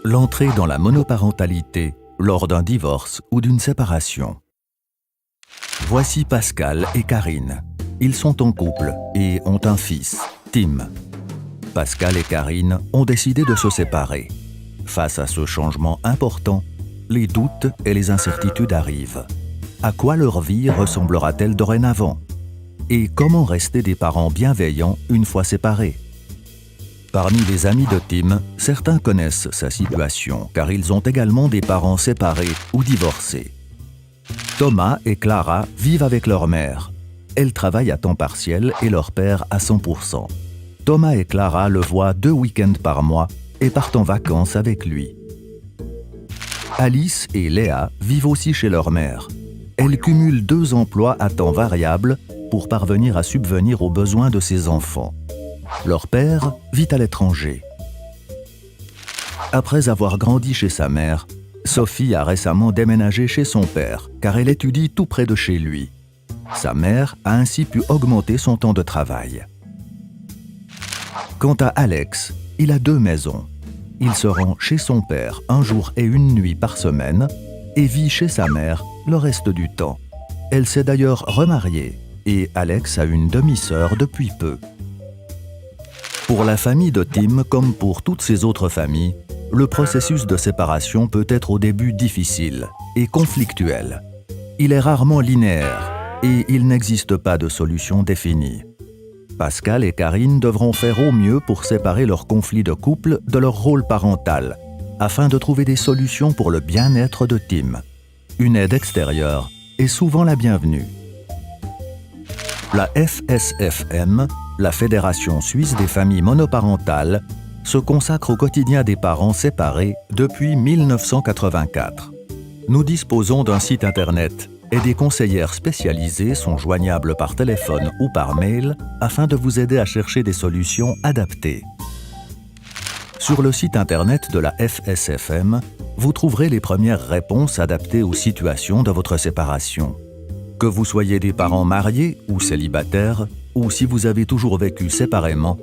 L'entrée dans la monoparentalité lors d'un divorce ou d'une séparation. Voici Pascal et Karine. Ils sont en couple et ont un fils, Tim. Pascal et Karine ont décidé de se séparer. Face à ce changement important, les doutes et les incertitudes arrivent. À quoi leur vie ressemblera-t-elle dorénavant? Et comment rester des parents bienveillants une fois séparés? Parmi les amis de Tim, certains connaissent sa situation car ils ont également des parents séparés ou divorcés. Thomas et Clara vivent avec leur mère. Elle travaille à temps partiel et leur père à 100%. Thomas et Clara le voient 2 week-ends par mois et partent en vacances avec lui. Alice et Léa vivent aussi chez leur mère. Elles cumulent 2 emplois à temps variable pour parvenir à subvenir aux besoins de ses enfants. Leur père vit à l'étranger. Après avoir grandi chez sa mère, Sophie a récemment déménagé chez son père car elle étudie tout près de chez lui. Sa mère a ainsi pu augmenter son temps de travail. Quant à Alex, il a 2 maisons. Il se rend chez son père 1 jour et 1 nuit par semaine et vit chez sa mère le reste du temps. Elle s'est d'ailleurs remariée et Alex a une demi-sœur depuis peu. Pour la famille de Tim, comme pour toutes ses autres familles, le processus de séparation peut être au début difficile et conflictuel. Il est rarement linéaire et il n'existe pas de solution définie. Pascal et Karine devront faire au mieux pour séparer leur conflit de couple de leur rôle parental, afin de trouver des solutions pour le bien-être de Tim. Une aide extérieure est souvent la bienvenue. La FSFM, la Fédération suisse des familles monoparentales, se consacre au quotidien des parents séparés depuis 1984. Nous disposons d'un site internet et des conseillères spécialisées sont joignables par téléphone ou par mail afin de vous aider à chercher des solutions adaptées. Sur le site internet de la FSFM, vous trouverez les premières réponses adaptées aux situations de votre séparation. Que vous soyez des parents mariés ou célibataires, ou si vous avez toujours vécu séparément,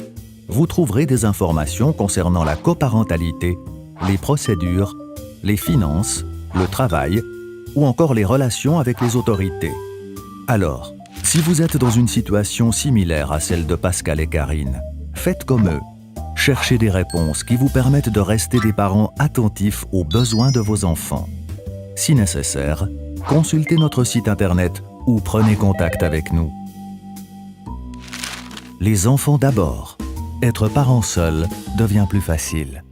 vous trouverez des informations concernant la coparentalité, les procédures, les finances, le travail ou encore les relations avec les autorités. Alors, si vous êtes dans une situation similaire à celle de Pascal et Karine, faites comme eux. Cherchez des réponses qui vous permettent de rester des parents attentifs aux besoins de vos enfants. Si nécessaire, consultez notre site internet ou prenez contact avec nous. Les enfants d'abord. Être parent seul devient plus facile.